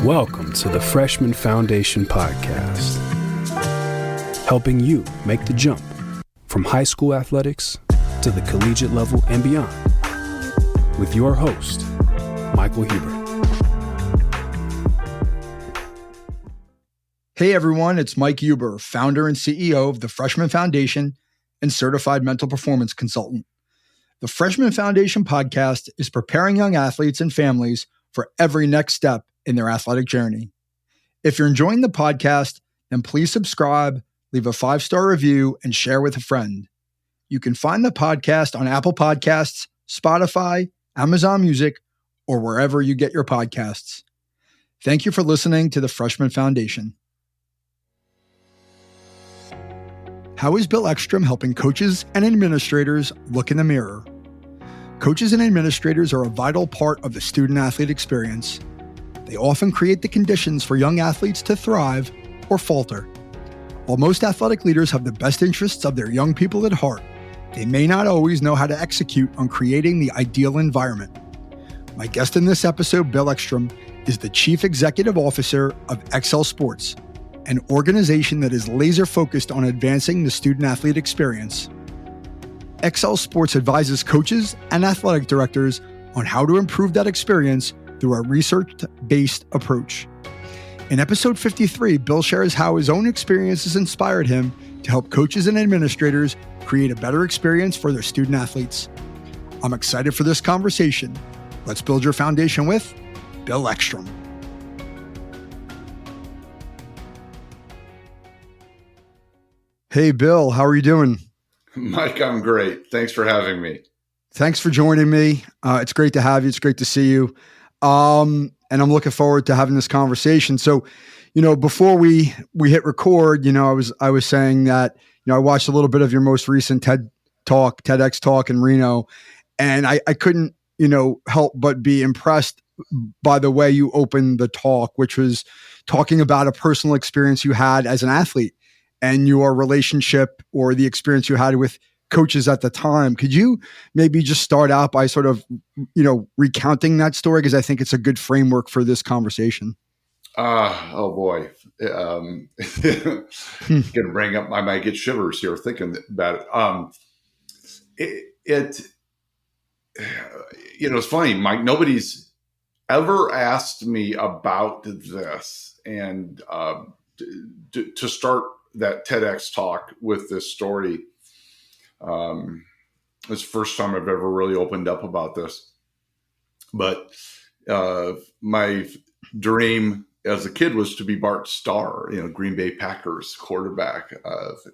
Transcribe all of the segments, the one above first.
Welcome to the Freshman Foundation Podcast, helping you make the jump from high school athletics to the collegiate level and beyond, with your host, Michael Huber. Hey everyone, it's Mike Huber, founder and CEO of the Freshman Foundation and certified mental performance consultant. The Freshman Foundation Podcast is preparing young athletes and families for every next step in their athletic journey. If you're enjoying the podcast, then please subscribe, leave a 5-star review, and share with a friend. You can find the podcast on Apple Podcasts, Spotify, Amazon Music, or wherever you get your podcasts. Thank you for listening to the Freshman Foundation. How is Bill Eckstrom helping coaches and administrators look in the mirror? Coaches and administrators are a vital part of the student-athlete experience. They often create the conditions for young athletes to thrive or falter. While most athletic leaders have the best interests of their young people at heart, they may not always know how to execute on creating the ideal environment. My guest in this episode, Bill Eckstrom, is the Chief Executive Officer of Ecsell Sports, an organization that is laser-focused on advancing the student-athlete experience. Ecsell Sports advises coaches and athletic directors on how to improve that experience through a research-based approach. In episode 53, Bill shares how his own experiences inspired him to help coaches and administrators create a better experience for their student athletes. I'm excited for this conversation. Let's build your foundation with Bill Eckstrom. Hey, Bill, how are you doing? Mike, I'm great. Thanks for having me. Thanks for joining me. It's great to have you. It's great to see you. And I'm looking forward to having this conversation. So, before we hit record, I was saying that, I watched a little bit of your most recent TEDx talk in Reno, and I couldn't, help but be impressed by the way you opened the talk, which was talking about a personal experience you had as an athlete and your relationship or the experience you had with coaches at the time. Could you maybe just start out by sort of, recounting that story? Because I think it's a good framework for this conversation. Oh boy. Gonna bring up, I might get shivers here thinking about it. It's funny, Mike, nobody's ever asked me about this. And to start that TEDx talk with this story, it's the first time I've ever really opened up about this. But my dream as a kid was to be Bart Starr, Green Bay Packers quarterback.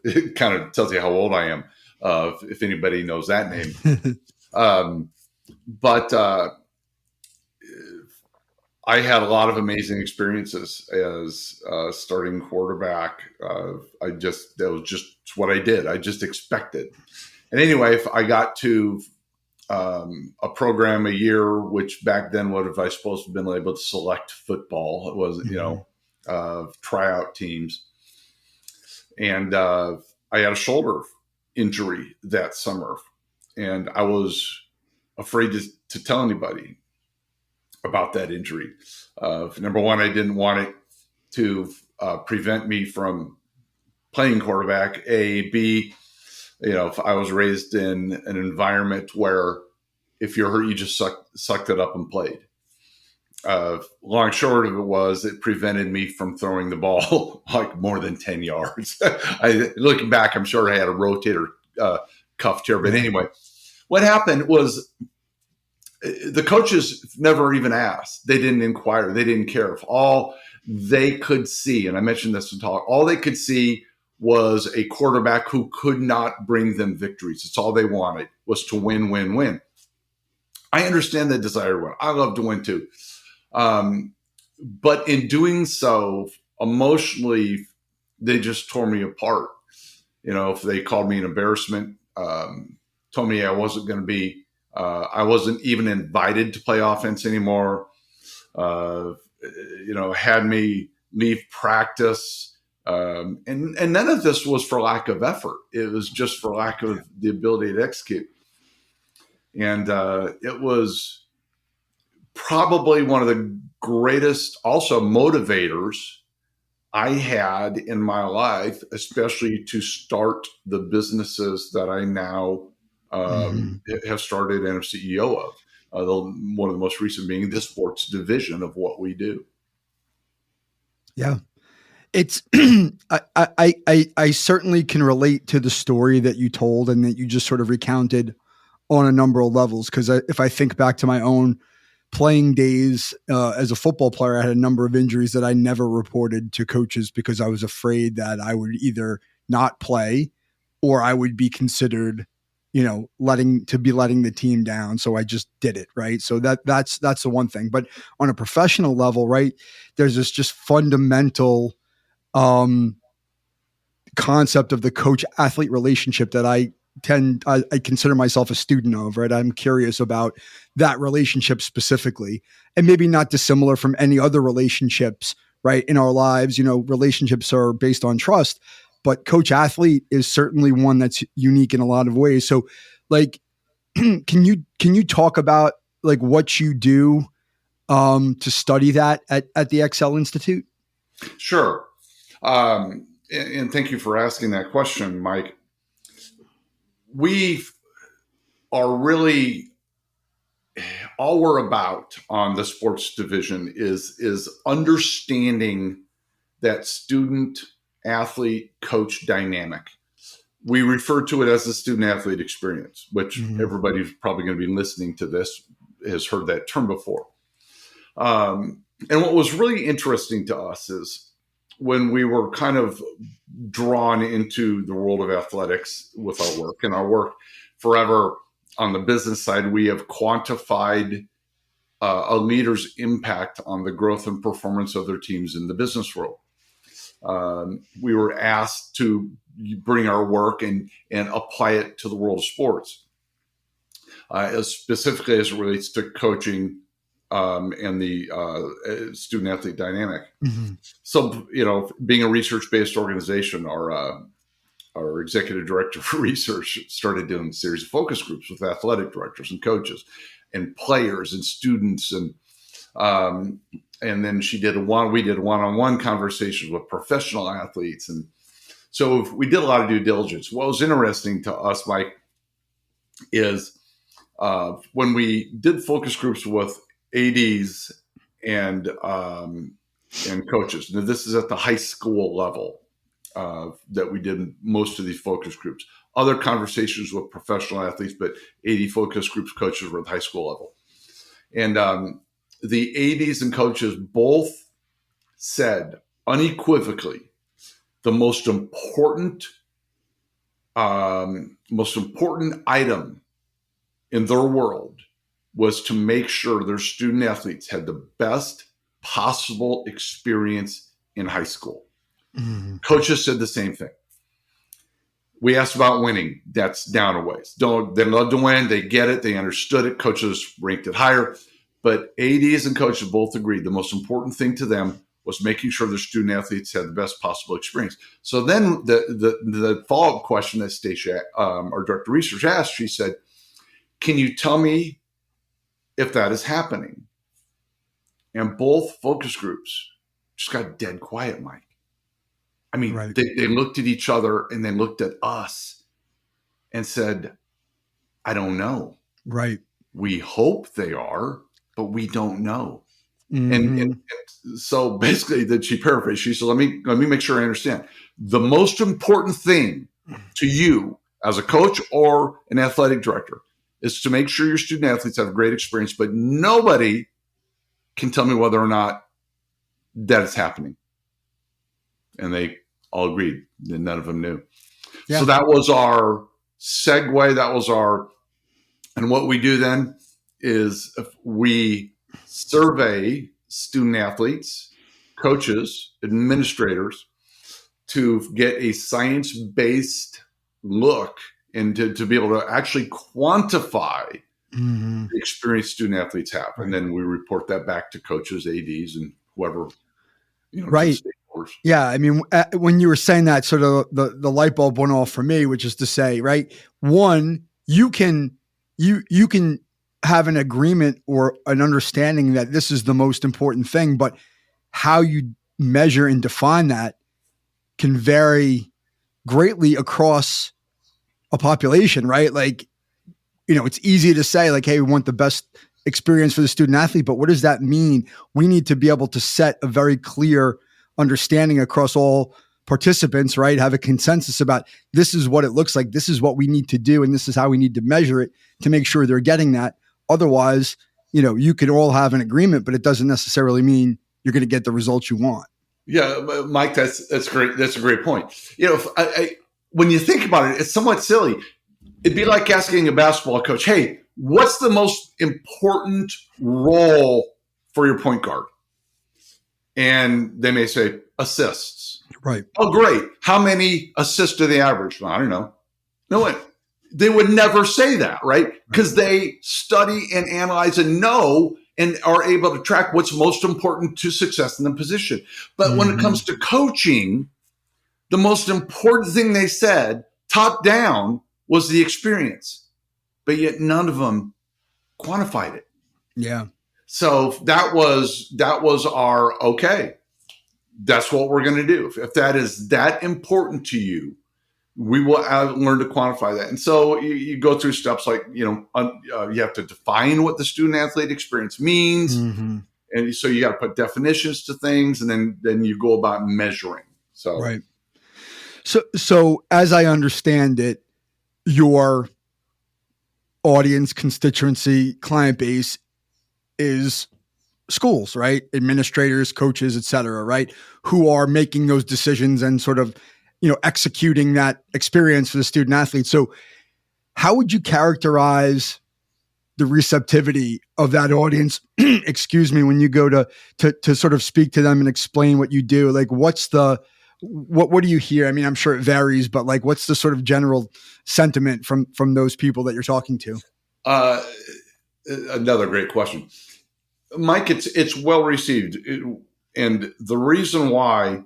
It kind of tells you how old I am, if anybody knows that name. But I had a lot of amazing experiences as starting quarterback. That was just what I did. I just expected. And anyway, if I got to a program a year, which back then would have, I suppose, been able to select football. It was, tryout teams. And I had a shoulder injury that summer. And I was afraid to tell anybody about that injury. Number one, I didn't want it to prevent me from playing quarterback. A, B, if I was raised in an environment where if you're hurt, you just sucked it up and played. Long and short of it was, it prevented me from throwing the ball like more than 10 yards. Looking back, I'm sure I had a rotator cuff tear. But anyway, what happened was the coaches never even asked. They didn't inquire. They didn't care. If all they could see, and I mentioned this in talk, all they could see was a quarterback who could not bring them victories. It's all they wanted was to win, win, win. I understand the desire to win. I love to win too. But in doing so, emotionally, they just tore me apart. If they called me an embarrassment, told me I wasn't going to be, I wasn't even invited to play offense anymore, had me leave practice. And none of this was for lack of effort. It was just for lack of the ability to execute. And it was probably one of the greatest also motivators I had in my life, especially to start the businesses that I now have started and am CEO of. One of the most recent being the sports division of what we do. Yeah. It's I certainly can relate to the story that you told and that you just sort of recounted on a number of levels. Because if I think back to my own playing days as a football player, I had a number of injuries that I never reported to coaches because I was afraid that I would either not play or I would be considered, letting the team down. So I just did it. Right. So that's the one thing. But on a professional level, right, there's this just fundamental concept of the coach athlete relationship that I consider myself a student of, right? I'm curious about that relationship specifically, and maybe not dissimilar from any other relationships, right? In our lives, relationships are based on trust, but coach athlete is certainly one that's unique in a lot of ways. So like, can you talk about like what you do to study that at the Ecsell Institute? Sure. And thank you for asking that question, Mike. We are really, all we're about on the sports division is understanding that student athlete coach dynamic. We refer to it as the student athlete experience, which everybody who's probably going to be listening to this has heard that term before. And what was really interesting to us is when we were kind of drawn into the world of athletics with our work, and our work forever on the business side, we have quantified a leader's impact on the growth and performance of their teams in the business world. We were asked to bring our work and apply it to the world of sports, specifically as it relates to coaching and the student athlete dynamic. So, being a research-based organization, our executive director for research started doing a series of focus groups with athletic directors and coaches and players and students. And then we did one-on-one conversations with professional athletes. And so we did a lot of due diligence. What was interesting to us, Mike, is when we did focus groups with ADs and coaches. Now, this is at the high school level that we did most of these focus groups. Other conversations with professional athletes, but AD focus groups, coaches were at the high school level. And the ADs and coaches both said unequivocally the most important item in their world was to make sure their student athletes had the best possible experience in high school. Coaches said the same thing. We asked about winning. That's down a ways. They love to win. They get it. They understood it. Coaches ranked it higher. But ADs and coaches both agreed the most important thing to them was making sure their student athletes had the best possible experience. So then the follow-up question that Stacia, our director of research, asked, she said, "Can you tell me if that is happening?" And both focus groups just got dead quiet, Mike. I mean, right. They looked at each other and they looked at us and said, "I don't know. Right. We hope they are, but we don't know." And so basically, that she paraphrased. She said, "Let me make sure I understand. The most important thing to you as a coach or an athletic director is to make sure your student athletes have a great experience, but nobody can tell me whether or not that is happening." And they all agreed, and none of them knew. Yeah. So that was our segue. And what we do then is we survey student athletes, coaches, administrators to get a science-based look and to be able to actually quantify the experience student athletes have. And then we report that back to coaches, ADs, and whoever, right. Yeah. I mean, when you were saying that, sort of the light bulb went off for me, which is to say, right, one, you can have an agreement or an understanding that this is the most important thing, but how you measure and define that can vary greatly across a population, right? Like, it's easy to say like, hey, we want the best experience for the student athlete, but what does that mean? We need to be able to set a very clear understanding across all participants, right? Have a consensus about this is what it looks like. This is what we need to do. And this is how we need to measure it to make sure they're getting that. Otherwise, you could all have an agreement, but it doesn't necessarily mean you're going to get the results you want. Yeah, Mike, that's great. That's a great point. When you think about it, it's somewhat silly. It'd be like asking a basketball coach, hey, what's the most important role for your point guard? And they may say assists. Right. Oh, great. How many assists do they average? Well, I don't know. No one. They would never say that, right? Because they study and analyze and know and are able to track what's most important to success in the position. But when it comes to coaching, the most important thing they said, top down, was the experience. But yet none of them quantified it. Yeah. So that was our, okay, that's what we're going to do. If that is that important to you, we will learn to quantify that. And so you go through steps like, you have to define what the student athlete experience means. Mm-hmm. And so you got to put definitions to things, and then you go about measuring. So, right. So as I understand it, your audience, constituency, client base is schools, right? Administrators, coaches, et cetera, right? Who are making those decisions and sort of, executing that experience for the student athlete. So how would you characterize the receptivity of that audience, excuse me, when you go to sort of speak to them and explain what you do? Like, what do you hear? I mean, I'm sure it varies, but like, what's the sort of general sentiment from those people that you're talking to? Another great question, Mike. It's well received. And the reason why,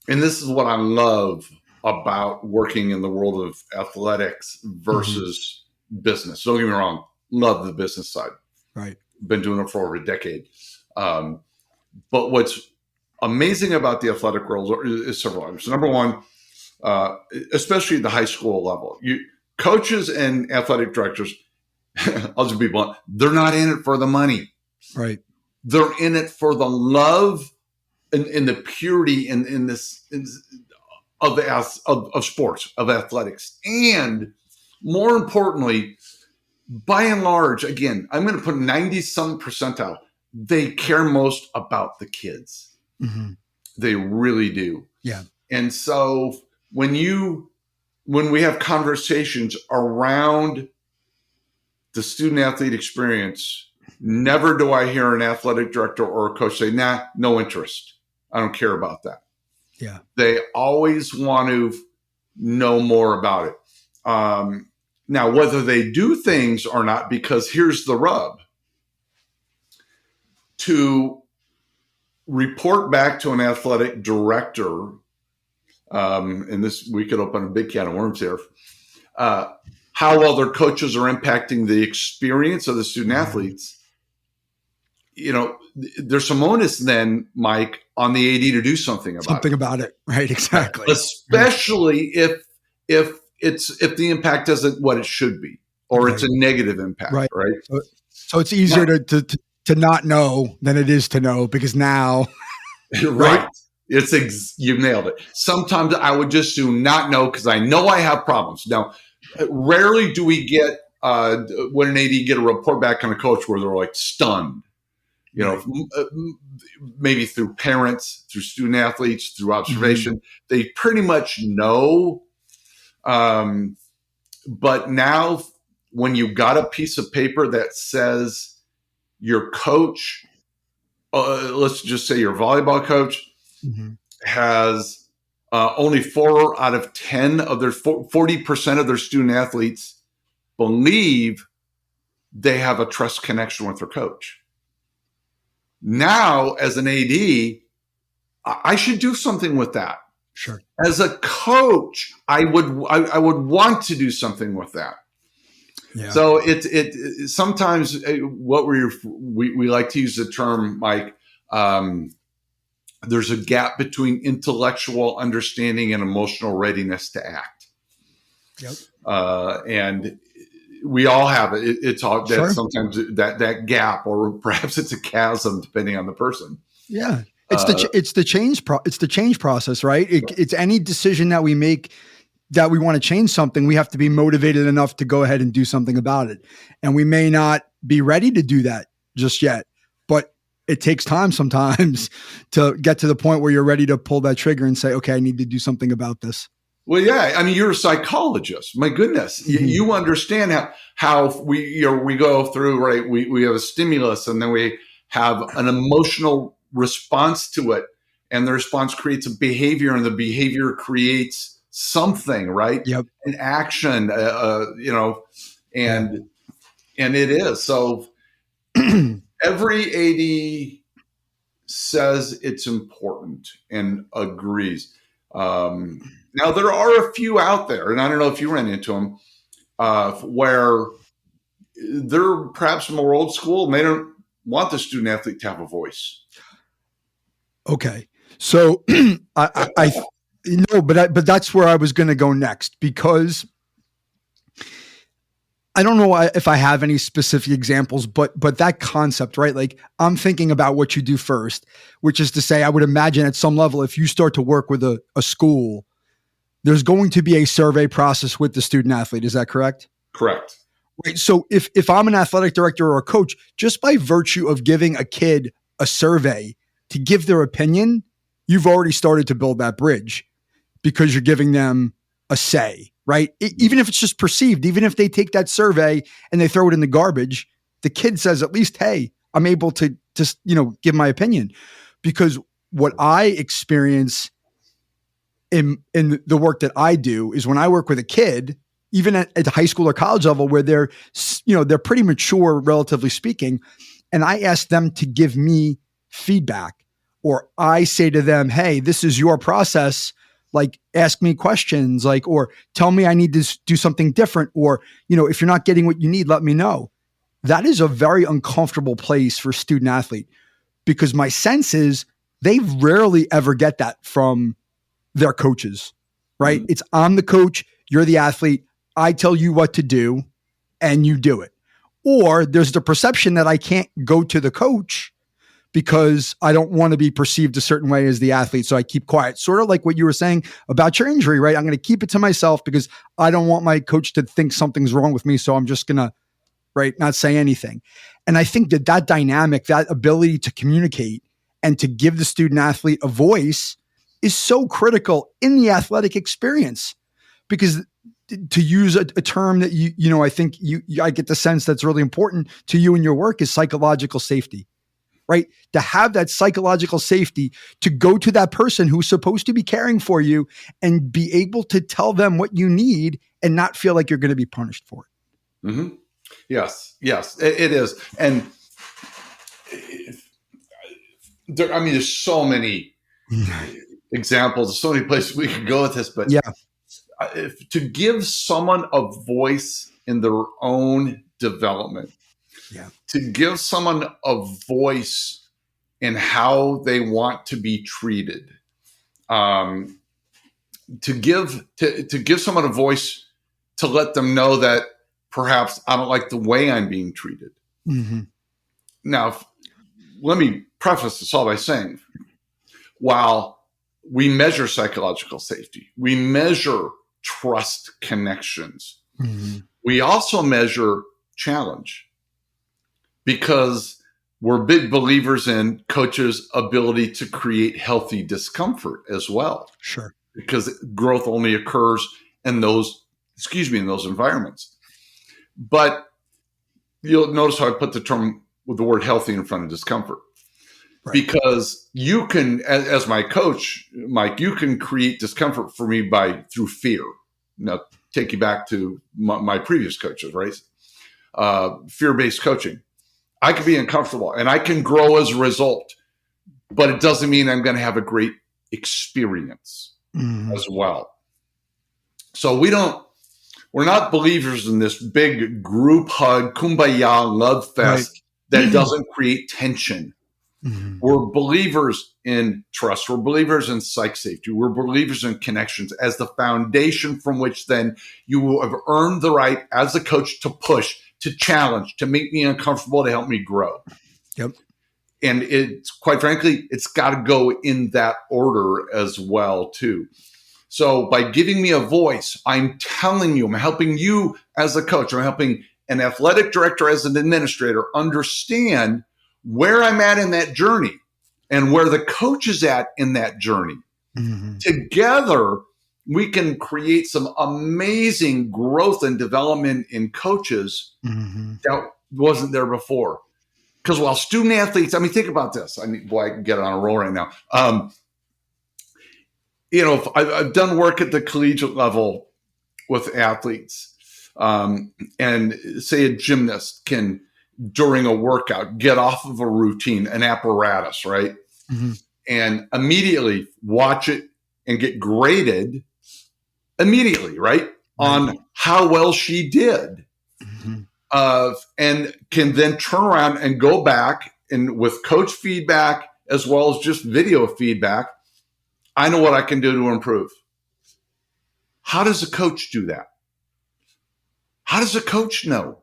and this is what I love about working in the world of athletics versus business. Don't get me wrong. Love the business side. Right. Been doing it for over a decade. But what's amazing about the athletic world is several items. Number one, especially at the high school level, coaches and athletic directors, I'll just be blunt, they're not in it for the money. Right. They're in it for the love and the purity in this of sports, of athletics. And more importantly, by and large, again, I'm going to put 90-some percentile, they care most about the kids. Mm-hmm. They really do. Yeah. And so when we have conversations around the student athlete experience, never do I hear an athletic director or a coach say, nah, no interest. I don't care about that. Yeah. They always want to know more about it. Now, whether they do things or not, because here's the rub. To report back to an athletic director, and this, we could open a big can of worms here, how well their coaches are impacting the experience of the student athletes. There's some onus then, Mike, on the AD to do something about it. Right. Exactly. Especially if the impact isn't what it should be, or it's a negative impact. Right. So it's easier to not know than it is to know, because now. Right. You've nailed it. Sometimes I would just do not know because I know I have problems. Now, rarely do we get when an AD get a report back on a coach where they're like stunned. Maybe through parents, through student athletes, through observation, they pretty much know. But now, when you got a piece of paper that says your coach, let's just say your volleyball coach, has only 4 out of 10 of their 40% of their student athletes believe they have a trust connection with their coach. Now, as an AD, I should do something with that. Sure. As a coach, I would want to do something with that. Yeah. So it sometimes what we like to use the term, Mike. There's a gap between intellectual understanding and emotional readiness to act. Yep. And we all have it. It's all that Sure. sometimes that gap, or perhaps it's a chasm, depending on the person. Yeah. It's the change process, right? It's any decision that we make that we want to change something, we have to be motivated enough to go ahead and do something about it. And we may not be ready to do that just yet, but it takes time sometimes to get to the point where you're ready to pull that trigger and say, okay, I need to do something about this. Well, yeah. I mean, you're a psychologist. My goodness. Mm-hmm. You understand how we go through, right? We have a stimulus and then we have an emotional response to it. And the response creates a behavior, and the behavior creates something, right? Yep. An action, and it is. So every AD says it's important and agrees. Now there are a few out there, and I don't know if you ran into them, where they're perhaps more old school and they don't want the student athlete to have a voice. Okay. So but that's where I was going to go next, because I don't know if I have any specific examples, but that concept, right? Like, I'm thinking about what you do first, which is to say, I would imagine at some level, if you start to work with a school, there's going to be a survey process with the student athlete. Is that correct? Correct. Right. So if I'm an athletic director or a coach, just by virtue of giving a kid a survey to give their opinion, you've already started to build that bridge, because you're giving them a say, right? Even if it's just perceived, even if they take that survey and they throw it in the garbage, the kid says at least, hey, I'm able to just, give my opinion. Because what I experience in the work that I do is when I work with a kid, even at the high school or college level, where they're pretty mature, relatively speaking, and I ask them to give me feedback, or I say to them, hey, this is your process. Like, ask me questions, or tell me I need to do something different. Or, if you're not getting what you need, let me know. That is a very uncomfortable place for student athlete, because my sense is they rarely ever get that from their coaches, right? Mm-hmm. It's, I'm the coach, you're the athlete. I tell you what to do and you do it. Or there's the perception that I can't go to the coach because I don't want to be perceived a certain way as the athlete. So I keep quiet, sort of like what you were saying about your injury, right? I'm going to keep it to myself because I don't want my coach to think something's wrong with me. So I'm just going to, not say anything. And I think that dynamic, that ability to communicate and to give the student athlete a voice is so critical in the athletic experience, because to use a term that I think I get the sense that's really important to you in your work is psychological safety. Right? To have that psychological safety to go to that person who's supposed to be caring for you and be able to tell them what you need and not feel like you're going to be punished for it. Mm-hmm. Yes, it is. And there's so many examples, so many places we could go with this, but to give someone a voice in their own development, to give someone a voice in how they want to be treated, to give someone a voice to let them know that perhaps I don't like the way I'm being treated. Mm-hmm. Now, let me preface this all by saying, while we measure psychological safety, we measure trust connections, mm-hmm. we also measure challenge, because we're big believers in coaches' ability to create healthy discomfort as well. Sure. Because growth only occurs in those environments. But you'll notice how I put the term with the word healthy in front of discomfort. Right. Because you can, as my coach, Mike, you can create discomfort for me through fear. Now, take you back to my previous coaches, right? Fear-based coaching. I can be uncomfortable and I can grow as a result, but it doesn't mean I'm going to have a great experience as well. So we don't We're not believers in this big group hug, kumbaya, love fest that doesn't create tension. Mm-hmm. We're believers in trust. We're believers in psych safety. We're believers in connections as the foundation from which then you will have earned the right as a coach to push, to challenge, to make me uncomfortable, to help me grow. Yep. And it's quite frankly, it's got to go in that order as well, too. So by giving me a voice, I'm telling you, I'm helping you as a coach. I'm helping an athletic director as an administrator understand where I'm at in that journey and where the coach is at in that journey. Mm-hmm. Together, we can create some amazing growth and development in coaches that wasn't there before. Because while student athletes, I mean, think about this. I mean, boy, I can get on a roll right now. I've done work at the collegiate level with athletes, and say a gymnast can, during a workout, get off of a routine, an apparatus, right? Mm-hmm. And immediately watch it and get graded immediately, right? On how well she did. Mm-hmm. And can then turn around and go back and with coach feedback as well as just video feedback, I know what I can do to improve. How does a coach do that? How does a coach know?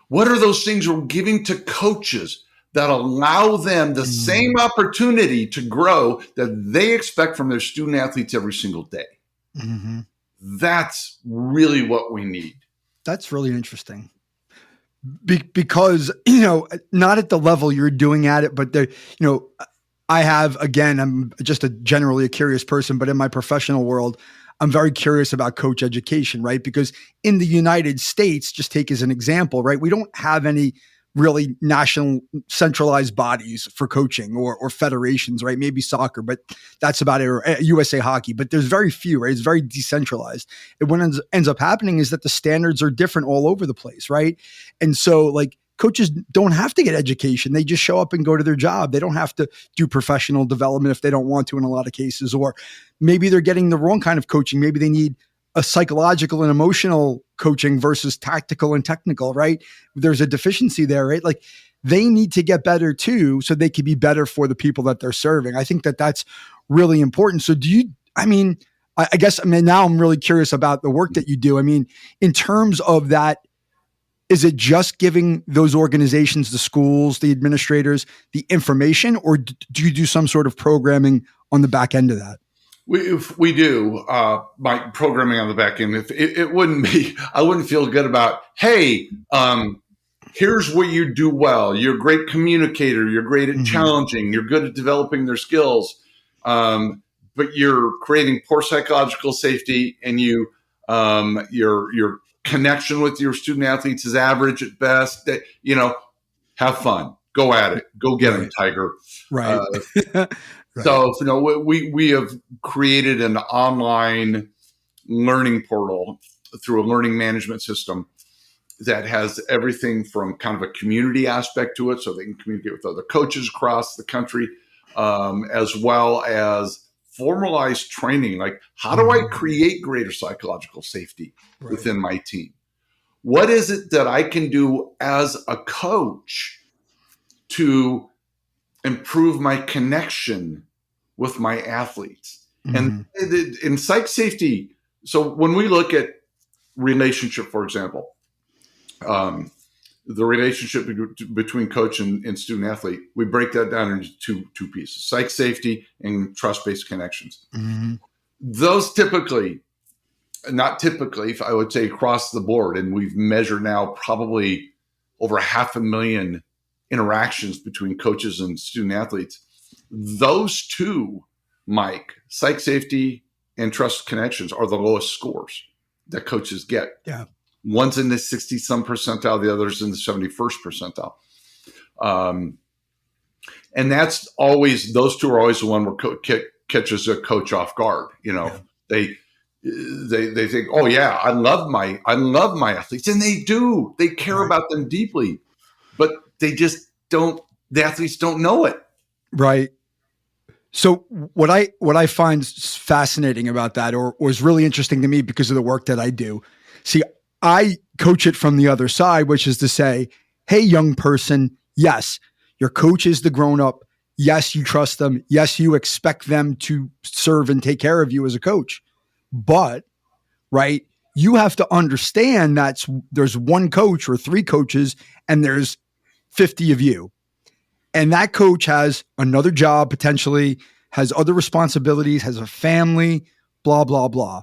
What are those things we're giving to coaches that allow them the same opportunity to grow that they expect from their student athletes every single day? Mm-hmm. That's really what we need. That's really interesting. Because, not at the level you're doing at it, but I have, again, I'm just generally a curious person, but in my professional world, I'm very curious about coach education, right? Because in the United States, just take as an example, right? We don't have any really national centralized bodies for coaching or federations, right? Maybe soccer, but that's about it, or USA Hockey, but there's very few, right? It's very decentralized. And what ends up happening is that the standards are different all over the place, right? And so like coaches don't have to get education. They just show up and go to their job. They don't have to do professional development if they don't want to in a lot of cases, or maybe they're getting the wrong kind of coaching. Maybe they need a psychological and emotional coaching versus tactical and technical, right? There's a deficiency there, right? Like they need to get better too, so they can be better for the people that they're serving. I think that that's really important. So I guess now I'm really curious about the work that you do. I mean, in terms of that, is it just giving those organizations, the schools, the administrators, the information, or do you do some sort of programming on the back end of that? We do my programming on the back end. If it wouldn't be, I wouldn't feel good about, hey, here's what you do well. You're a great communicator. You're great at challenging. You're good at developing their skills. But you're creating poor psychological safety, and your connection with your student athletes is average at best. Have fun. Go at it. Go get them, Tiger. Right. Right. So, we have created an online learning portal through a learning management system that has everything from kind of a community aspect to it, so they can communicate with other coaches across the country, as well as formalized training. Like, how do I create greater psychological safety within my team? What is it that I can do as a coach to improve my connection with my athletes? And in psych safety, so when we look at relationship, for example, the relationship between coach and student athlete, we break that down into two pieces: psych safety and trust-based connections. Those not typically, I would say across the board, and we've measured now probably over 500,000 interactions between coaches and student athletes. Those two, Mike, psych safety and trust connections, are the lowest scores that coaches get. Yeah. One's in the 60-some percentile, the other's in the 71st percentile. And that's always, those two are always the one where catches a coach off guard. They think, oh yeah, I love my athletes, and they do. They care about them deeply, but they just don't. The athletes don't know it. Right. So what I find fascinating about that, or is really interesting to me because of the work that I do. See, I coach it from the other side, which is to say, hey, young person, yes, your coach is the grown up. Yes, you trust them. Yes, you expect them to serve and take care of you as a coach. But, right, you have to understand that there's one coach or three coaches and there's 50 of you. And that coach has another job, potentially, has other responsibilities, has a family, blah, blah, blah.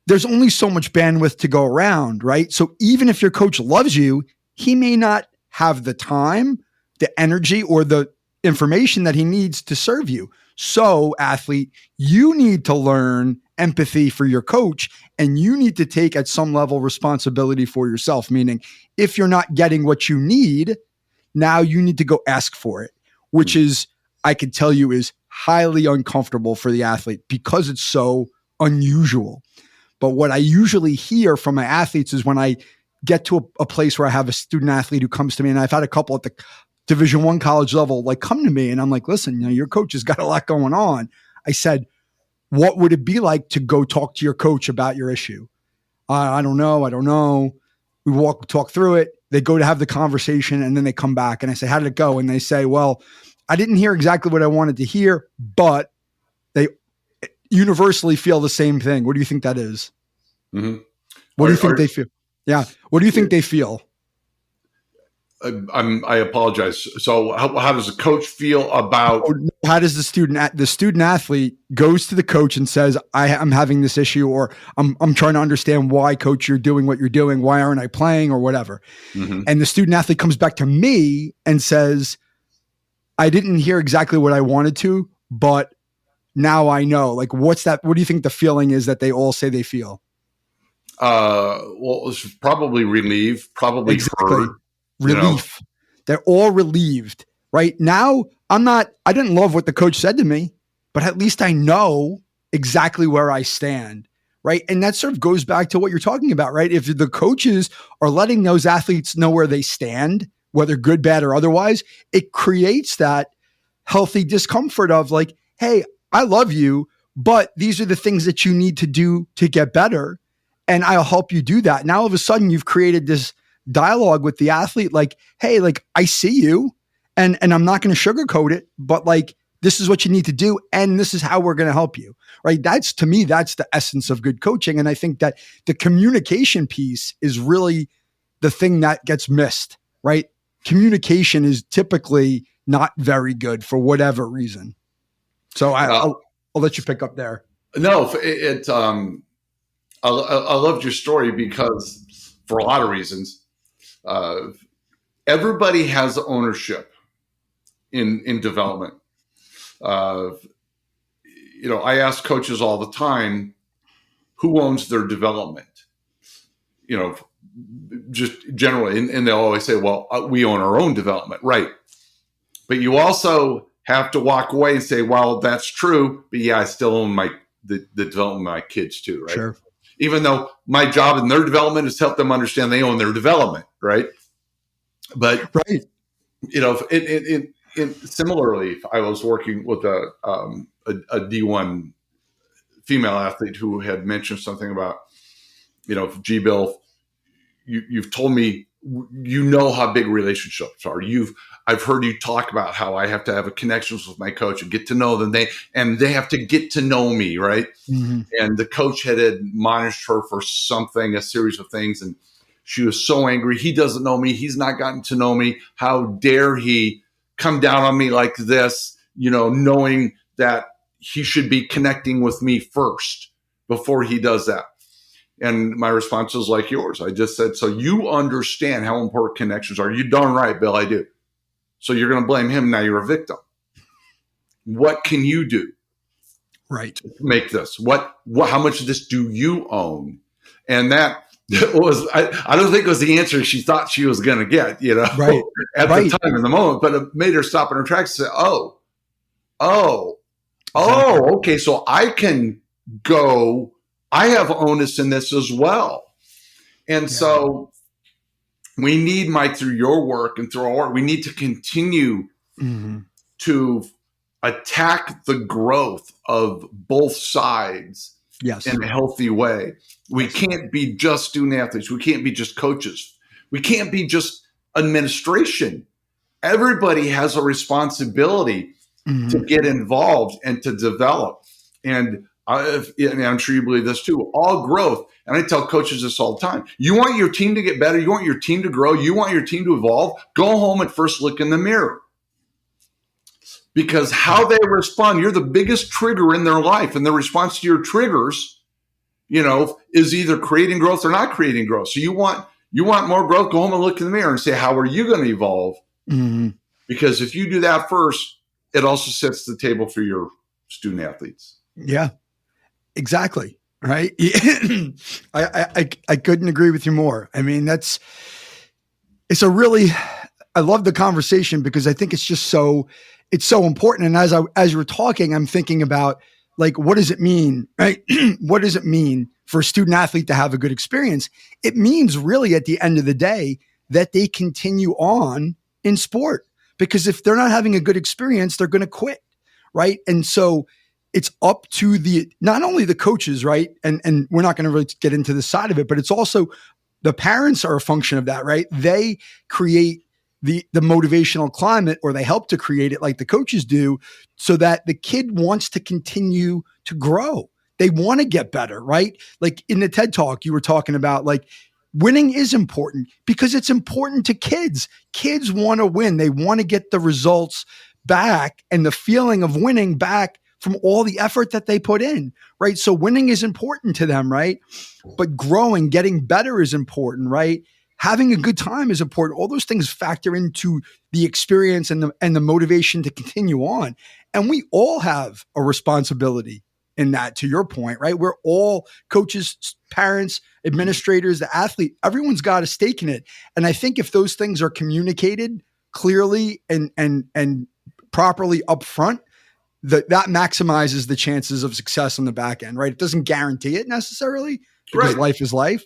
There's only so much bandwidth to go around, right? So even if your coach loves you, he may not have the time, the energy, or the information that he needs to serve you. So, athlete, you need to learn empathy for your coach, and you need to take at some level responsibility for yourself, meaning if you're not getting what you need, now you need to go ask for it, which is, I can tell you, is highly uncomfortable for the athlete because it's so unusual. But what I usually hear from my athletes is when I get to a place where I have a student athlete who comes to me, and I've had a couple at the Division I college level, like come to me and I'm like, listen, your coach has got a lot going on. I said, what would it be like to go talk to your coach about your issue? I don't know. We talk through it. They go to have the conversation and then they come back and I say, how did it go? And they say, well, I didn't hear exactly what I wanted to hear, but they universally feel the same thing. What do you think that is? Mm-hmm. What do you think they feel? Yeah. What do you think they feel? I apologize. So how does the coach feel about? How does the student athlete goes to the coach and says, I'm having this issue, or I'm trying to understand why, coach, you're doing what you're doing. Why aren't I playing or whatever? Mm-hmm. And the student athlete comes back to me and says, I didn't hear exactly what I wanted to, but now I know. Like, what's that? What do you think the feeling is that they all say they feel? Well, it's probably relief, probably exactly. hurt. Relief. They're all relieved. Right now, I didn't love what the coach said to me, but at least I know exactly where I stand. Right. And that sort of goes back to what you're talking about, right? If the coaches are letting those athletes know where they stand, whether good, bad, or otherwise, it creates that healthy discomfort of like, hey, I love you, but these are the things that you need to do to get better. And I'll help you do that. Now, all of a sudden, you've created this dialogue with the athlete, like, hey, like, I see you and I'm not going to sugarcoat it, but like, this is what you need to do. And this is how we're going to help you. Right. To me, that's the essence of good coaching. And I think that the communication piece is really the thing that gets missed, right? Communication is typically not very good for whatever reason. So I'll let you pick up there. No, I loved your story because for a lot of reasons, everybody has ownership in development. I ask coaches all the time, who owns their development? Just generally, and they'll always say, well, we own our own development. Right. But you also have to walk away and say, well, that's true, but yeah, I still own the development of my kids too, right? Sure. Even though my job in their development is to help them understand they own their development, right? But right, similarly, I was working with a D1 female athlete who had mentioned something about, gee, Bill, you've told me how big relationships are. I've heard you talk about how I have to have a connection with my coach and get to know them. They have to get to know me, right? Mm-hmm. And the coach had admonished her for something, a series of things, and she was so angry. He doesn't know me. He's not gotten to know me. How dare he come down on me like this, knowing that he should be connecting with me first before he does that. And my response was like yours. I just said, so you understand how important connections are. You darn right, Bill, I do. So you're going to blame him. Now you're a victim. What can you do? Right. To make this? How much of this do you own? And that was, I don't think it was the answer she thought she was going to get, right. at the time in the moment, but it made her stop in her tracks and say, okay. So I can go, I have onus in this as well. And so we need, Mike, through your work and through our work, we need to continue to attack the growth of both sides Yes. in a healthy way. We can't be just student athletes. We can't be just coaches. We can't be just administration. Everybody has a responsibility to get involved and to develop. And I'm sure you believe this too, all growth. And I tell coaches this all the time. You want your team to get better. You want your team to grow. You want your team to evolve. Go home and first look in the mirror. Because how they respond, you're the biggest trigger in their life. And the response to your triggers, is either creating growth or not creating growth. So you want more growth, go home and look in the mirror and say, how are you going to evolve? Mm-hmm. Because if you do that first, it also sets the table for your student athletes. Yeah, exactly. Right. I couldn't agree with you more. I mean, I love the conversation because I think it's so important. And as you were talking, I'm thinking about like, what does it mean, right? What does it mean for a student athlete to have a good experience? It means really at the end of the day that they continue on in sport, because if they're not having a good experience, they're going to quit. Right. And so it's up to not only the coaches, right? And we're not going to really get into the side of it, but it's also the parents are a function of that, right? They create the motivational climate, or they help to create it like the coaches do, so that the kid wants to continue to grow. They want to get better, right? Like in the TED Talk, you were talking about like winning is important because it's important to kids. Kids want to win. They want to get the results back and the feeling of winning back from all the effort that they put in, right? So winning is important to them, right? But growing, getting better is important, right? Having a good time is important. All those things factor into the experience and the motivation to continue on. And we all have a responsibility in that, to your point, right? We're all coaches, parents, administrators, the athlete, everyone's got a stake in it. And I think if those things are communicated clearly and properly upfront, that maximizes the chances of success on the back end, right? It doesn't guarantee it necessarily because life is life,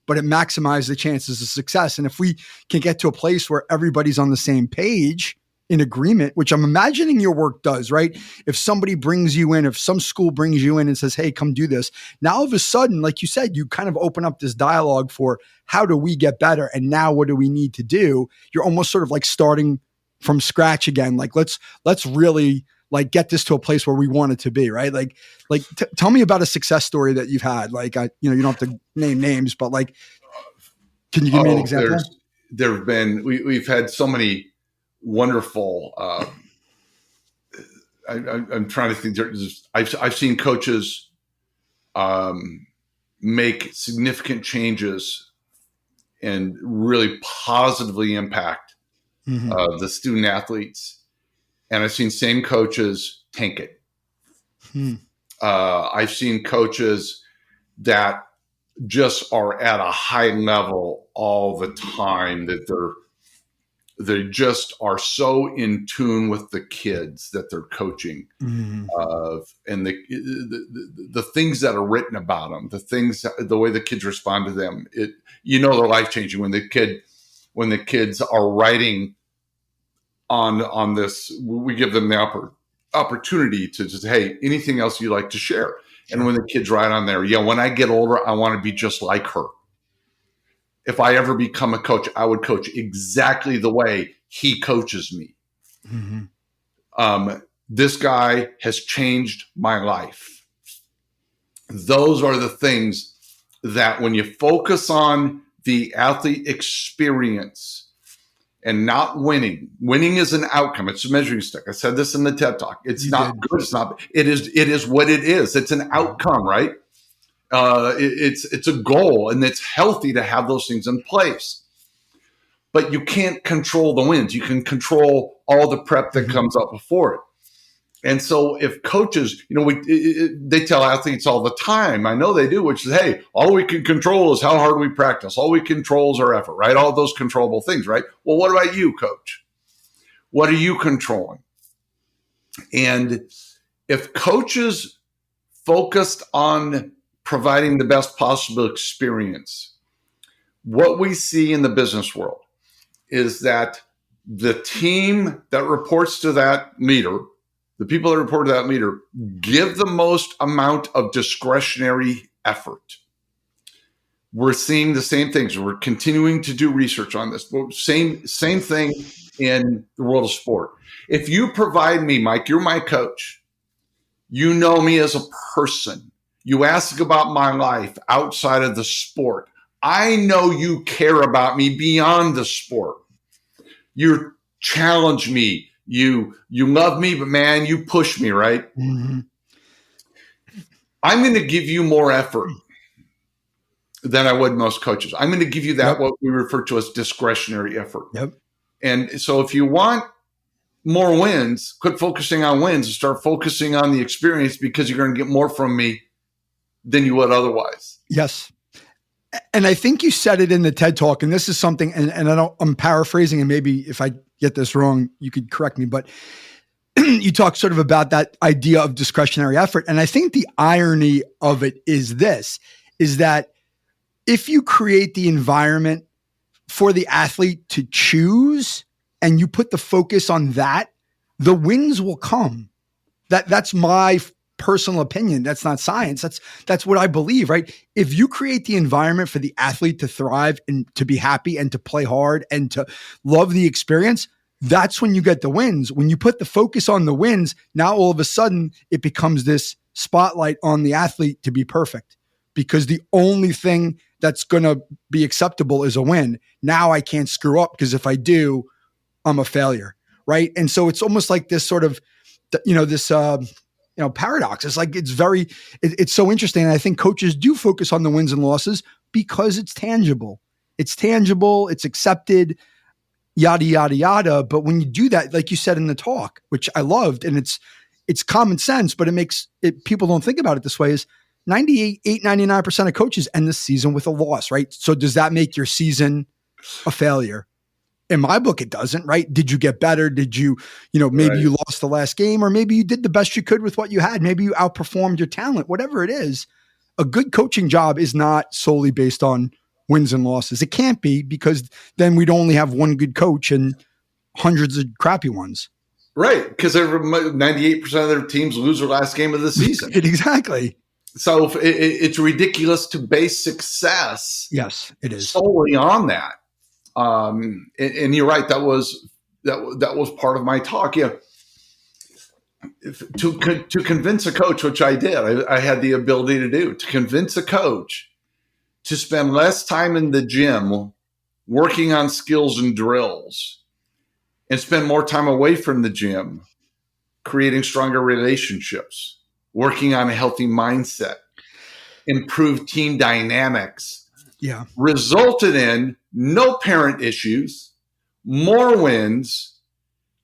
but it maximizes the chances of success. And if we can get to a place where everybody's on the same page in agreement, which I'm imagining your work does, right? If somebody brings you in, if some school brings you in and says, hey, come do this, now all of a sudden, like you said, you kind of open up this dialogue for how do we get better? And now what do we need to do? You're almost sort of like starting from scratch again. Like, let's really like get this to a place where we want it to be, right? Like tell me about a success story that you've had. Like, you don't have to name names, but like, can you give me an example? There have been, we've had so many wonderful, I'm trying to think. I've seen coaches make significant changes and really positively impact the student athletes. And I've seen same coaches tank it. I've seen coaches that just are at a high level all the time, that they just are so in tune with the kids that they're coaching, and the things that are written about them, the way the kids respond to them. They're life changing when the kids are writing on this. We give them the opportunity to just, hey, anything else you'd like to share? And when the kids write on there, when I get older, I want to be just like her. If I ever become a coach, I would coach exactly the way he coaches me. This guy has changed my life. Those are the things that when you focus on the athlete experience and not winning is an outcome. It's a measuring stick. I said this in the TED Talk. It's not good. It's not. It is what it is. It's an outcome, right? It's a goal, and it's healthy to have those things in place. But you can't control the wins. You can control all the prep that comes up before it. And so if coaches, they tell athletes all the time, I know they do, which is, hey, all we can control is how hard we practice. All we control is our effort, right? All those controllable things, right? Well, what about you, coach? What are you controlling? And if coaches focused on providing the best possible experience, what we see in the business world is that the team that reports to that leader the people that report to that leader, give the most amount of discretionary effort. We're seeing the same things. We're continuing to do research on this. Same thing in the world of sport. If you provide me, Mike, you're my coach. You know me as a person. You ask about my life outside of the sport. I know you care about me beyond the sport. You challenge me. You love me, but man, you push me, right? Mm-hmm. I'm going to give you more effort than I would most coaches. I'm going to give you that, what we refer to as discretionary effort. Yep. And so if you want more wins, quit focusing on wins and start focusing on the experience, because you're going to get more from me than you would otherwise. Yes. And I think you said it in the TED Talk, and this is something, and I'm paraphrasing, and maybe if I get this wrong, you could correct me, but you talk sort of about that idea of discretionary effort. And I think the irony of it is that if you create the environment for the athlete to choose and you put the focus on that, the wins will come. That's my personal opinion. That's not science. That's what I believe, right? If you create the environment for the athlete to thrive and to be happy and to play hard and to love the experience, that's when you get the wins. When you put the focus on the wins, now all of a sudden it becomes this spotlight on the athlete to be perfect, because the only thing that's going to be acceptable is a win. Now I can't screw up, because if I do, I'm a failure, right? And so it's almost like this sort of, paradox. It's like, it's so interesting. And I think coaches do focus on the wins and losses because it's tangible. It's tangible. It's accepted, yada, yada, yada. But when you do that, like you said in the talk, which I loved, and it's common sense, but it makes it, people don't think about it this way, is 99% of coaches end the season with a loss, right? So does that make your season a failure? In my book, it doesn't, right? Did you get better? Did you, maybe you lost the last game, or maybe you did the best you could with what you had. Maybe you outperformed your talent, whatever it is. A good coaching job is not solely based on wins and losses. It can't be, because then we'd only have one good coach and hundreds of crappy ones. Right. Because 98% of their teams lose their last game of the season. Exactly. So it's ridiculous to base success. Yes, it is. Solely on that. And you're right. That was part of my talk. Yeah. To convince a coach, which I did, I had the ability to do, to convince a coach to spend less time in the gym working on skills and drills and spend more time away from the gym, creating stronger relationships, working on a healthy mindset, improved team dynamics, resulted in no parent issues, more wins,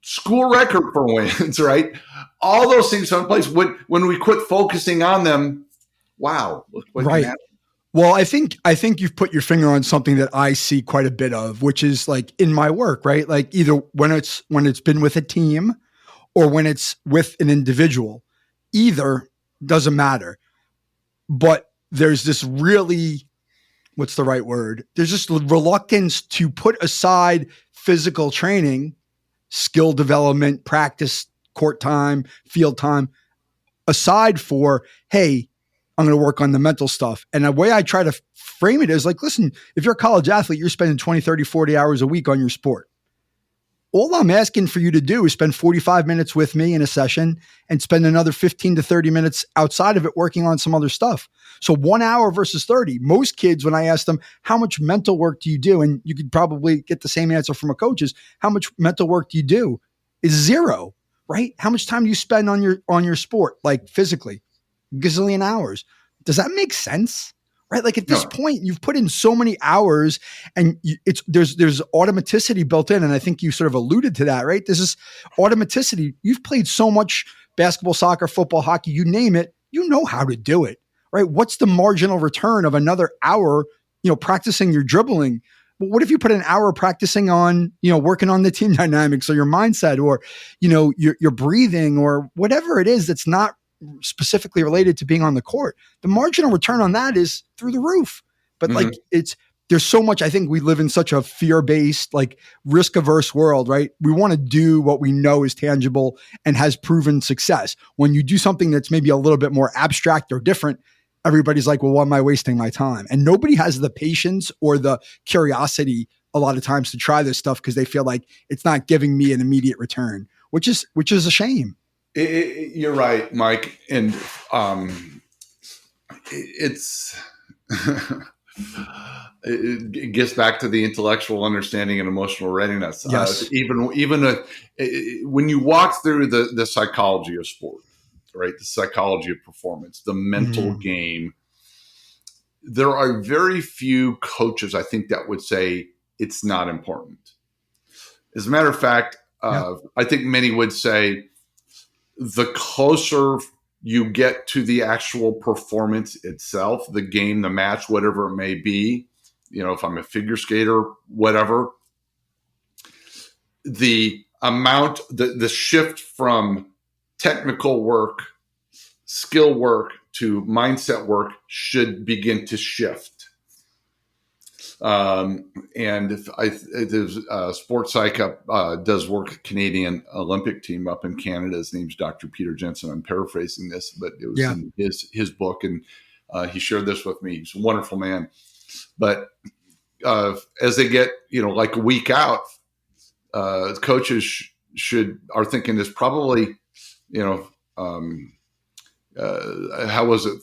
school record for wins, right? All those things are in place. When we quit focusing on them, wow, look what can happen. Well, I think you've put your finger on something that I see quite a bit of, which is like in my work, right? Like either when it's been with a team or when it's with an individual, either doesn't matter. But there's this really, what's the right word? There's this reluctance to put aside physical training, skill development, practice, court time, field time, aside for, hey, I'm going to work on the mental stuff. And the way I try to frame it is like, listen, if you're a college athlete, you're spending 20, 30, 40 hours a week on your sport. All I'm asking for you to do is spend 45 minutes with me in a session and spend another 15 to 30 minutes outside of it working on some other stuff. So 1 hour versus 30. Most kids, when I ask them, how much mental work do you do? And you could probably get the same answer from a coach is, how much mental work do you do? Is zero, right? How much time do you spend on your sport, like physically? Gazillion hours. Does that make sense? Right? Like at this point, you've put in so many hours, and there's automaticity built in. And I think you sort of alluded to that, right? This is automaticity. You've played so much basketball, soccer, football, hockey, you name it. You know how to do it, right? What's the marginal return of another hour, practicing your dribbling? But what if you put an hour practicing on, working on the team dynamics or your mindset or, your breathing or whatever it is that's not specifically related to being on the court? The marginal return on that is through the roof. But like there's so much, I think we live in such a fear-based, like risk-averse world, right? We want to do what we know is tangible and has proven success. When you do something that's maybe a little bit more abstract or different, everybody's like, well, why am I wasting my time? And nobody has the patience or the curiosity a lot of times to try this stuff because they feel like it's not giving me an immediate return, which is a shame. You're right, Mike. And it's it gets back to the intellectual understanding and emotional readiness. Yes. Even when you walk through the psychology of sport, right? The psychology of performance, the mental game. There are very few coaches, I think, that would say it's not important. As a matter of fact, I think many would say the closer you get to the actual performance itself, the game, the match, whatever it may be, if I'm a figure skater, whatever, the amount, the shift from technical work, skill work to mindset work should begin to shift. And if Sports Psych does work Canadian Olympic team up in Canada. His name's Dr. Peter Jensen. I'm paraphrasing this, but it was in his book, and he shared this with me. He's a wonderful man. But as they get, like a week out, coaches are thinking this probably, how was it?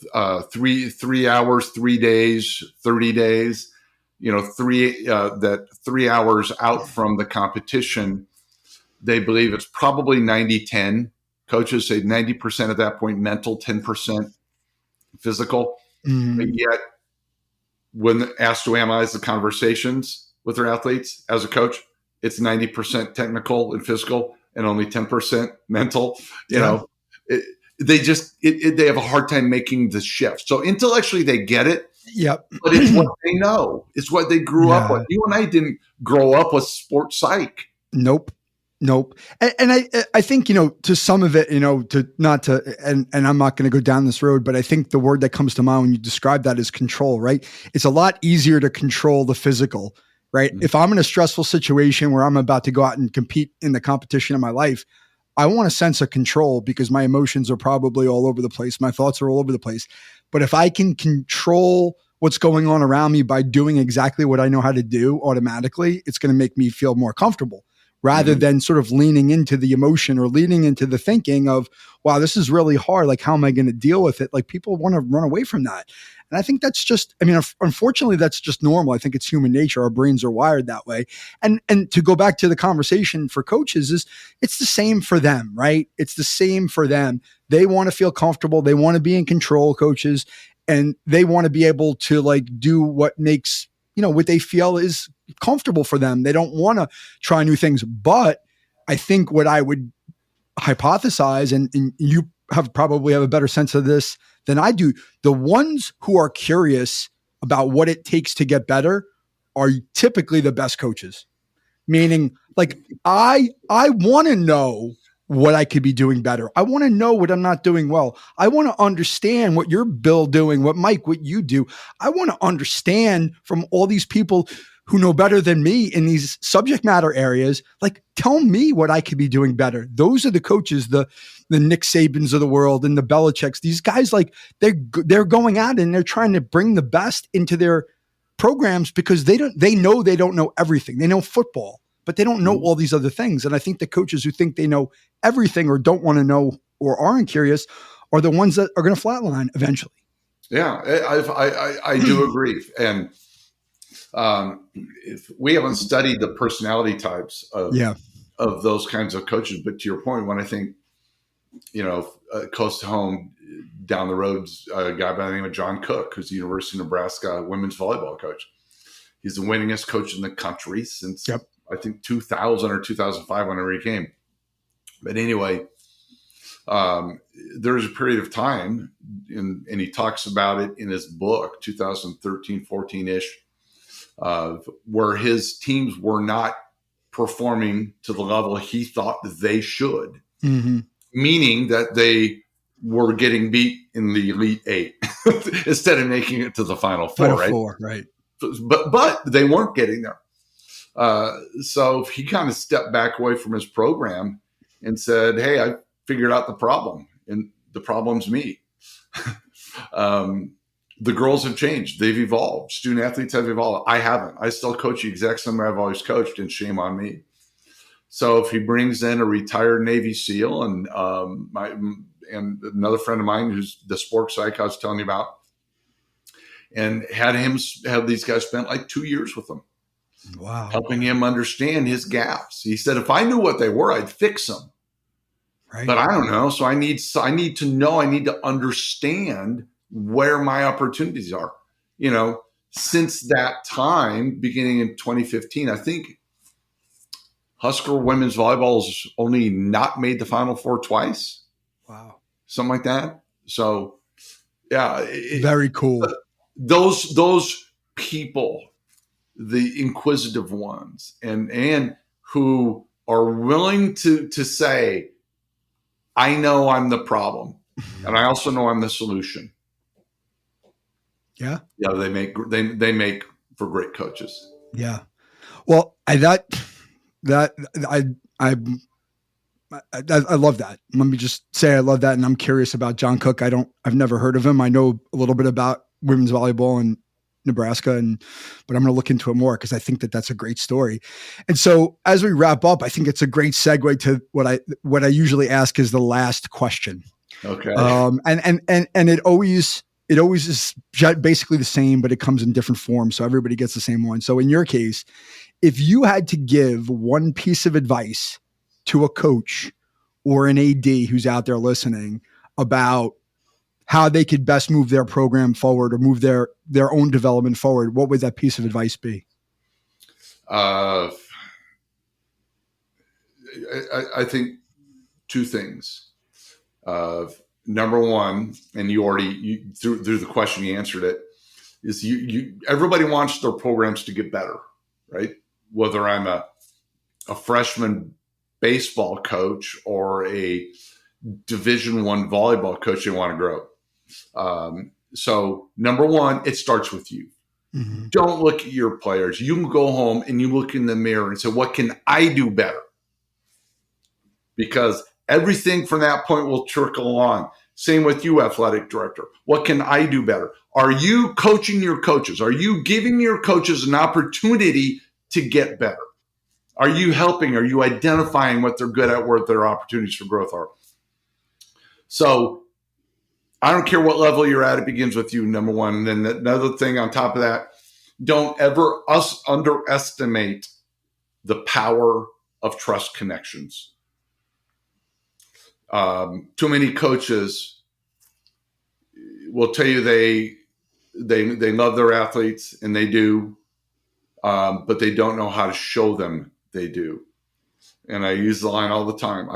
3 hours, 3 days, 30 days. 3 hours out from the competition, they believe it's probably 90-10. Coaches say 90% at that point mental, 10% physical. But yet, when asked to analyze the conversations with their athletes as a coach, it's 90% technical and physical and only 10% mental. They have a hard time making the shift. So intellectually, they get it. Yep. But it's what they know. It's what they grew up with. You and I didn't grow up with sports psych. Nope. And I think, to some of it, and I'm not going to go down this road, but I think the word that comes to mind when you describe that is control, right? It's a lot easier to control the physical, right? If I'm in a stressful situation where I'm about to go out and compete in the competition of my life, I want a sense of control because my emotions are probably all over the place. My thoughts are all over the place. But if I can control what's going on around me by doing exactly what I know how to do automatically, it's going to make me feel more comfortable rather than sort of leaning into the emotion or leaning into the thinking of, wow, this is really hard. Like, how am I going to deal with it? Like, people want to run away from that. And I think that's just, unfortunately, that's just normal. I think it's human nature. Our brains are wired that way. And to go back to the conversation for coaches it's the same for them, right? It's the same for them. They want to feel comfortable. They want to be in control, coaches, and they want to be able to do what makes, what they feel is comfortable for them. They don't want to try new things. But I think what I would hypothesize, and you probably have a better sense of this than I do, the ones who are curious about what it takes to get better are typically the best coaches. Meaning, I want to know what I could be doing better. I want to know what I'm not doing well. I want to understand what you're, Bill, doing, what Mike, what you do. I want to understand from all these people who know better than me in these subject matter areas. Tell me what I could be doing better. Those are the coaches, the Nick Sabans of the world and the Belichicks. These guys, they're going out and they're trying to bring the best into their programs because they know they don't know everything. They know football, but they don't know all these other things. And I think the coaches who think they know everything or don't want to know or aren't curious are the ones that are going to flatline eventually. Yeah, I do agree. And if we haven't studied the personality types of those kinds of coaches, but to your point, when I think, close to home, down the road's a guy by the name of John Cook, who's the University of Nebraska women's volleyball coach. He's the winningest coach in the country since I think 2000 or 2005, whenever he came. But anyway, there was a period of time, and he talks about it in his book, 2013, 14-ish, where his teams were not performing to the level he thought they should, meaning that they were getting beat in the Elite Eight instead of making it to the Final Four, right? Right. but they weren't getting there. So he kind of stepped back away from his program and said, hey, I figured out the problem, and the problem's me. The girls have changed. They've evolved. Student athletes have evolved. I haven't. I still coach the exact same way I've always coached, and shame on me. So if he brings in a retired Navy SEAL and another friend of mine who's the sports psych I was telling you about, and have these guys spent like 2 years with him. Wow. Helping him understand his gaps. He said, if I knew what they were, I'd fix them. Right. But I don't know. So I need to know, I need to understand where my opportunities are. Since that time, beginning in 2015, I think Husker women's volleyball has only not made the Final Four twice. Wow. Something like that. So, yeah. Very cool. Those people, the inquisitive ones, and who are willing to say, I know I'm the problem, and I also know I'm the solution. Yeah. Yeah, they make for great coaches. Yeah. Well, I love that. Let me just say I love that, and I'm curious about John Cook. I've never heard of him. I know a little bit about women's volleyball in Nebraska, but I'm going to look into it more because I think that that's a great story. And so, as we wrap up, I think it's a great segue to what I usually ask is the last question. Okay. And it always is basically the same, but it comes in different forms, so everybody gets the same one. So in your case, if you had to give one piece of advice to a coach or an AD who's out there listening about how they could best move their program forward or move their own development forward, what would that piece of advice be? I think two things. Number one, and you through the question you answered it, is everybody wants their programs to get better, right? Whether I'm a freshman baseball coach or a Division I volleyball coach, they want to grow. So number one, it starts with you. Mm-hmm. Don't look at your players. You can go home and you look in the mirror and say, what can I do better? Because everything from that point will trickle along. Same with you, athletic director. What can I do better? Are you coaching your coaches? Are you giving your coaches an opportunity to get better? Are you helping? Are you identifying what they're good at, where their opportunities for growth are? So I don't care what level you're at, it begins with you, number one. And then another thing on top of that, don't ever underestimate the power of trust connections. Too many coaches will tell you they love their athletes, and they do, but they don't know how to show them they do. And I use the line all the time.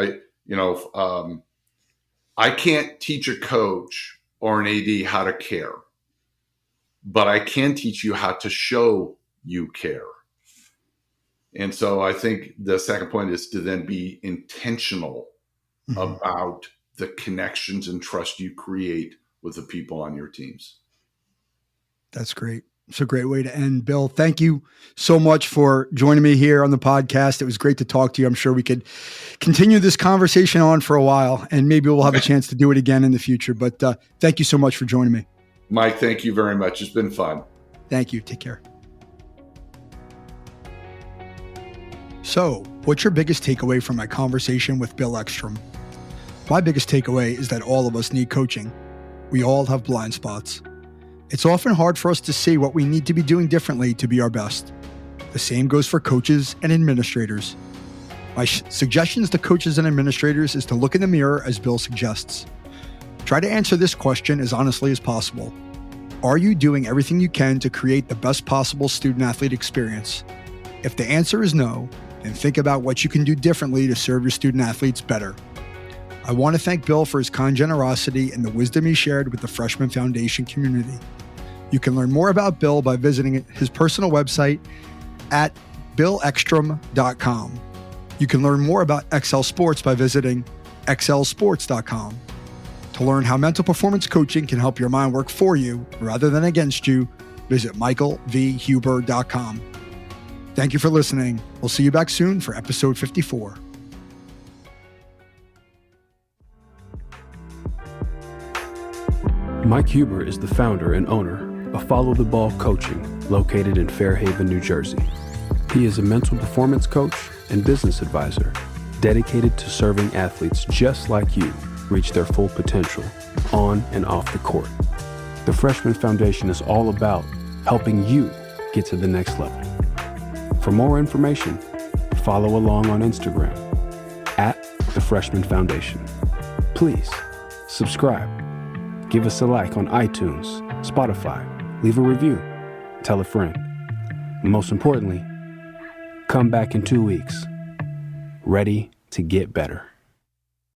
I can't teach a coach or an AD how to care, but I can teach you how to show you care. And so I think the second point is to then be intentional about the connections and trust you create with the people on your teams. That's great. It's a great way to end. Bill, thank you so much for joining me here on the podcast. It was great to talk to you. I'm sure we could continue this conversation on for a while, and maybe we'll have a chance to do it again in the future. But thank you so much for joining me. Mike, thank you very much. It's been fun. Thank you. Take care. So, what's your biggest takeaway from my conversation with Bill Eckstrom? My biggest takeaway is that all of us need coaching. We all have blind spots. It's often hard for us to see what we need to be doing differently to be our best. The same goes for coaches and administrators. My suggestions to coaches and administrators is to look in the mirror as Bill suggests. Try to answer this question as honestly as possible. Are you doing everything you can to create the best possible student-athlete experience? If the answer is no, then think about what you can do differently to serve your student-athletes better. I want to thank Bill for his kind generosity and the wisdom he shared with the Freshman Foundation community. You can learn more about Bill by visiting his personal website at BillEckstrom.com. You can learn more about Ecsell Sports by visiting EcsellSports.com. To learn how mental performance coaching can help your mind work for you rather than against you, visit michaelvhuber.com. Thank you for listening. We'll see you back soon for episode 54. Mike Huber is the founder and owner of Follow the Ball Coaching, located in Fairhaven, New Jersey. He is a mental performance coach and business advisor dedicated to serving athletes just like you reach their full potential on and off the court. The Freshman Foundation is all about helping you get to the next level. For more information, follow along on Instagram at The Freshman Foundation. Please subscribe, give us a like on iTunes, Spotify, leave a review, tell a friend. Most importantly, come back in 2 weeks, ready to get better.